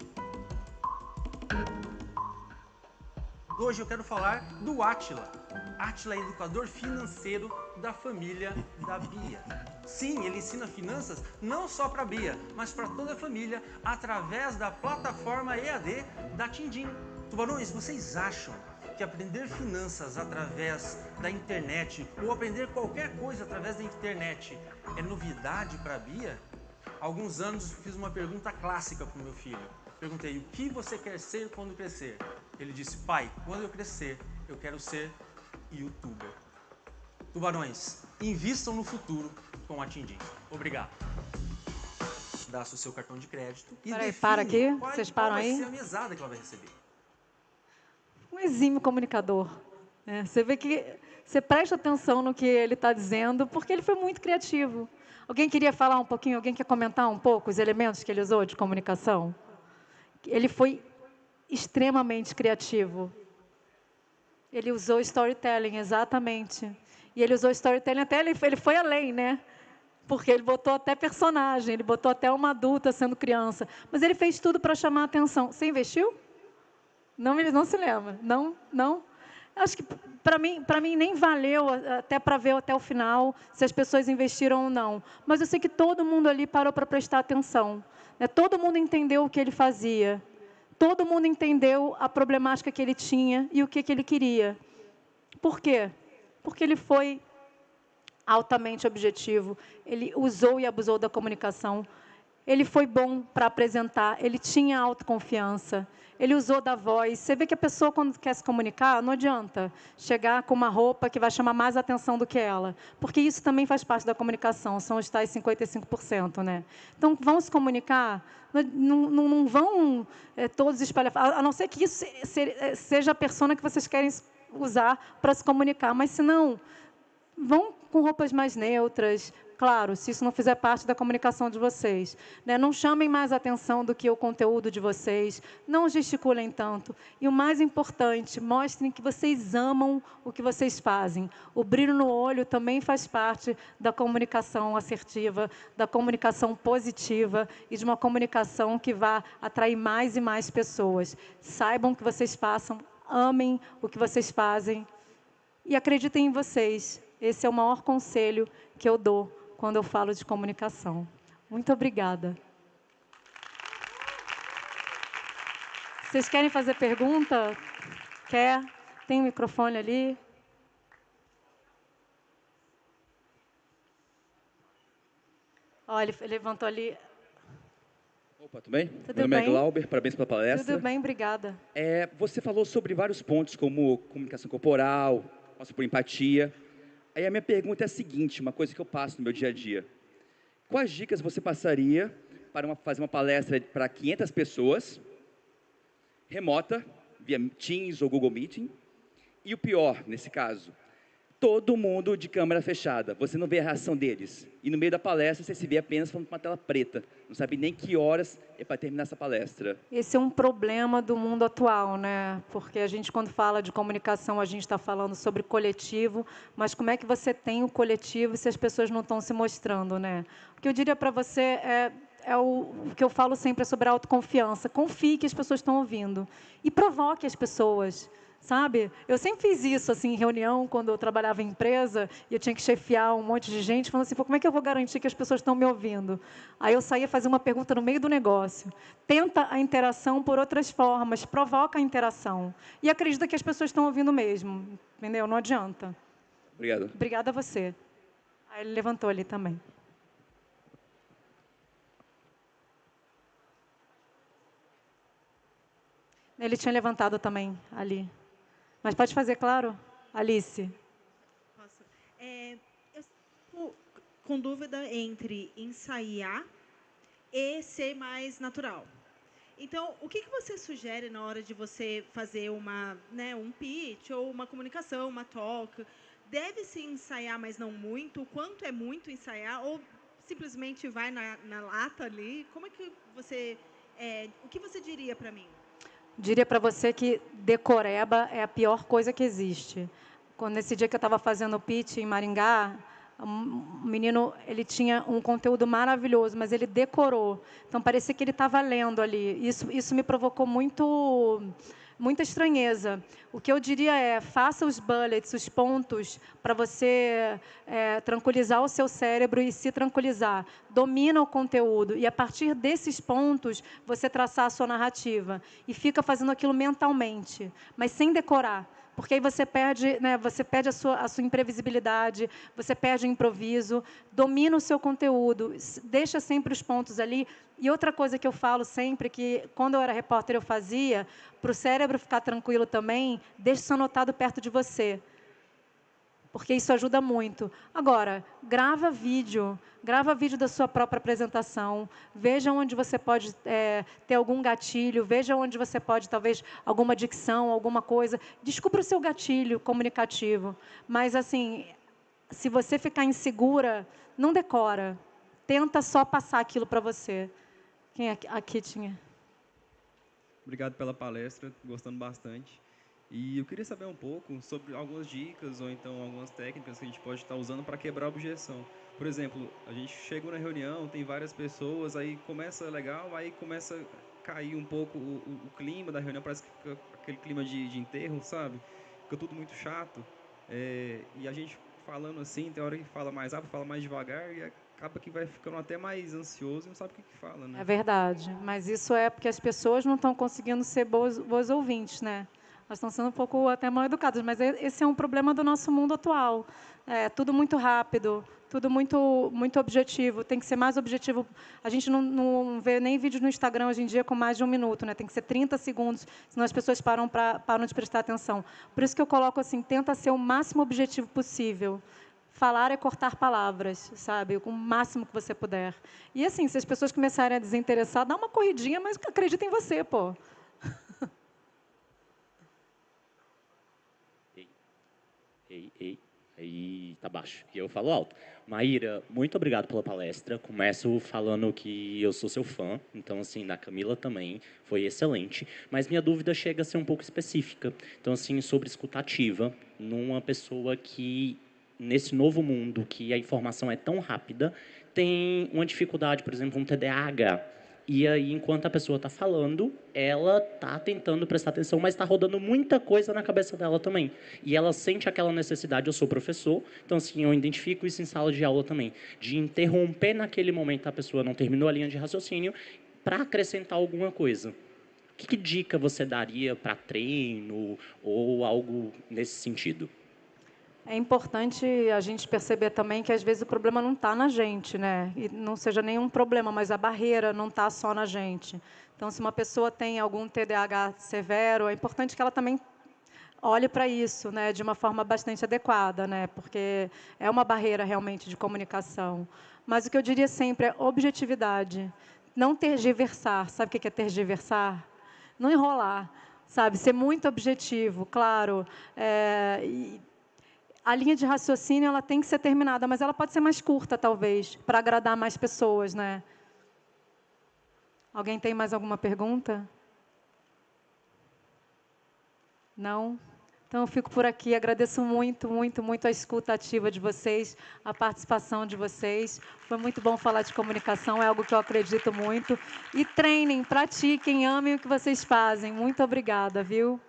Hoje eu quero falar do Átila. Átila é educador financeiro da família da Bia. Sim, ele ensina finanças não só para a Bia, mas para toda a família através da plataforma EAD da Tindim. Tubarões, vocês acham que aprender finanças através da internet ou aprender qualquer coisa através da internet é novidade para a Bia? Há alguns anos fiz uma pergunta clássica para o meu filho. Perguntei, o que você quer ser quando crescer? Ele disse, pai, quando eu crescer, eu quero ser youtuber. Tubarões, invistam no futuro com a Tindim. Obrigado. Dá-se o seu cartão de crédito e Peraí, para aqui. Vocês param aí? Qual vai ser a mesada que ela vai receber? Um exímio comunicador. Né? Você vê que você presta atenção no que ele está dizendo, porque ele foi muito criativo. Alguém queria falar um pouquinho? Alguém quer comentar um pouco os elementos que ele usou de comunicação? Ele foi extremamente criativo. Ele usou storytelling, exatamente. E ele usou storytelling até, ele foi além, né? Porque ele botou até personagem, ele botou até uma adulta sendo criança. Mas ele fez tudo para chamar a atenção. Você investiu? Não, ele não se lembra. Não. Acho que, para mim, nem valeu até para ver até o final se as pessoas investiram ou não. Mas eu sei que todo mundo ali parou para prestar atenção. Né? Todo mundo entendeu o que ele fazia. Todo mundo entendeu a problemática que ele tinha e o que ele queria. Por quê? Porque ele foi altamente objetivo. Ele usou e abusou da comunicação. Ele foi bom para apresentar, ele tinha autoconfiança, ele usou da voz. Você vê que a pessoa, quando quer se comunicar, não adianta chegar com uma roupa que vai chamar mais atenção do que ela, porque isso também faz parte da comunicação, são os tais 55%, né? Então, vão se comunicar, não vão todos espalhar, a não ser que isso seja a persona que vocês querem usar para se comunicar, mas se não, vão com roupas mais neutras. Claro, se isso não fizer parte da comunicação de vocês, né? Não chamem mais atenção do que o conteúdo de vocês, não gesticulem tanto. E o mais importante, mostrem que vocês amam o que vocês fazem. O brilho no olho também faz parte da comunicação assertiva, da comunicação positiva e de uma comunicação que vá atrair mais e mais pessoas. Saibam o que vocês passam, amem o que vocês fazem e acreditem em vocês. Esse é o maior conselho que eu dou quando eu falo de comunicação. Muito obrigada. Vocês querem fazer pergunta? Quer? Tem um microfone ali. Olha, ele levantou ali. Opa, tudo bem? Tudo Meu nome bem? é Glauber, parabéns pela palestra. Tudo bem, obrigada. Você falou sobre vários pontos, como comunicação corporal, passa por empatia. Aí a minha pergunta é a seguinte, uma coisa que eu passo no meu dia a dia. Quais dicas você passaria para fazer uma palestra para 500 pessoas, remota, via Teams ou Google Meeting? E o pior, nesse caso, todo mundo de câmera fechada, você não vê a reação deles. E no meio da palestra, você se vê apenas falando com uma tela preta. Não sabe nem que horas é para terminar essa palestra. Esse é um problema do mundo atual, né? Porque a gente, quando fala de comunicação, a gente está falando sobre coletivo, mas como é que você tem o coletivo se as pessoas não estão se mostrando, né? O que eu diria para você é o que eu falo sempre sobre a autoconfiança. Confie que as pessoas estão ouvindo e provoque as pessoas. Sabe? Eu sempre fiz isso assim, em reunião, quando eu trabalhava em empresa, e eu tinha que chefiar um monte de gente, falando assim, pô, como é que eu vou garantir que as pessoas estão me ouvindo? Aí eu saía fazer uma pergunta no meio do negócio. Tenta a interação por outras formas, provoca a interação. E acredita que as pessoas estão ouvindo mesmo. Entendeu? Não adianta. Obrigado. Obrigada a você. Aí ele levantou ali também. Ele tinha levantado também ali. Mas pode fazer, claro, Alice. Posso? Eu estou com dúvida entre ensaiar e ser mais natural. Então, o que você sugere na hora de você fazer um pitch ou uma comunicação, uma talk? Deve-se ensaiar, mas não muito? Quanto é muito ensaiar? Ou simplesmente vai na lata ali? Como é que você... o que você diria para mim? Diria para você que decoreba é a pior coisa que existe. Nesse dia que eu estava fazendo o pitch em Maringá, o menino, ele tinha um conteúdo maravilhoso, mas ele decorou. Então, parecia que ele estava lendo ali. Isso me provocou muita estranheza. O que eu diria é, faça os bullets, os pontos, para você tranquilizar o seu cérebro e se tranquilizar. Domina o conteúdo e, a partir desses pontos, você traçar a sua narrativa. E fica fazendo aquilo mentalmente, mas sem decorar. Porque aí você perde, a sua imprevisibilidade, você perde o improviso, domina o seu conteúdo, deixa sempre os pontos ali. E outra coisa que eu falo sempre, que quando eu era repórter eu fazia, para o cérebro ficar tranquilo também, deixe isso anotado perto de você. Porque isso ajuda muito. Agora, grava vídeo da sua própria apresentação, veja onde você pode ter algum gatilho, veja onde você pode, talvez, alguma dicção, alguma coisa. Descubra o seu gatilho comunicativo. Mas, assim, se você ficar insegura, não decora. Tenta só passar aquilo para você. Quem aqui tinha? Obrigado pela palestra, gostando bastante. E eu queria saber um pouco sobre algumas dicas ou então algumas técnicas que a gente pode estar usando para quebrar a objeção. Por exemplo, a gente chegou na reunião, tem várias pessoas, aí começa legal, aí começa a cair um pouco o clima da reunião, parece que fica aquele clima de enterro, sabe? Fica tudo muito chato. E a gente falando assim, tem hora que fala mais rápido, fala mais devagar e acaba que vai ficando até mais ansioso e não sabe o que fala, né? É verdade, mas isso é porque as pessoas não estão conseguindo ser boas ouvintes, né? Elas estão sendo um pouco até mal educadas, mas esse é um problema do nosso mundo atual. É tudo muito rápido, tudo muito objetivo. Tem que ser mais objetivo. A gente não vê nem vídeo no Instagram hoje em dia com mais de 1 minuto, né? Tem que ser 30 segundos, senão as pessoas param de prestar atenção. Por isso que eu coloco assim, tenta ser o máximo objetivo possível. Falar é cortar palavras, sabe? O máximo que você puder. E assim, se as pessoas começarem a desinteressar, dá uma corridinha, mas acredita em você, pô. Ei, aí tá baixo. E eu falo alto. Maíra, muito obrigado pela palestra. Começo falando que eu sou seu fã, então, assim, da Camila também, foi excelente. Mas minha dúvida chega a ser um pouco específica. Então, assim, sobre escutativa, numa pessoa que, nesse novo mundo, que a informação é tão rápida, tem uma dificuldade, por exemplo, um TDAH. E aí, enquanto a pessoa está falando, ela está tentando prestar atenção, mas está rodando muita coisa na cabeça dela também. E ela sente aquela necessidade, eu sou professor, então assim, eu identifico isso em sala de aula também, de interromper naquele momento, a pessoa não terminou a linha de raciocínio, para acrescentar alguma coisa. Que dica você daria para treino ou algo nesse sentido? É importante a gente perceber também que, às vezes, o problema não está na gente, né? E não seja nenhum problema, mas a barreira não está só na gente. Então, se uma pessoa tem algum TDAH severo, é importante que ela também olhe para isso, né, de uma forma bastante adequada, né? Porque é uma barreira, realmente, de comunicação. Mas o que eu diria sempre é objetividade. Não tergiversar. Sabe o que é tergiversar? Não enrolar, sabe? Ser muito objetivo, claro. A linha de raciocínio ela tem que ser terminada, mas ela pode ser mais curta, talvez, para agradar mais pessoas, né? Alguém tem mais alguma pergunta? Não? Então, eu fico por aqui. Agradeço muito, muito, muito a escuta ativa de vocês, a participação de vocês. Foi muito bom falar de comunicação, é algo que eu acredito muito. E treinem, pratiquem, amem o que vocês fazem. Muito obrigada, viu?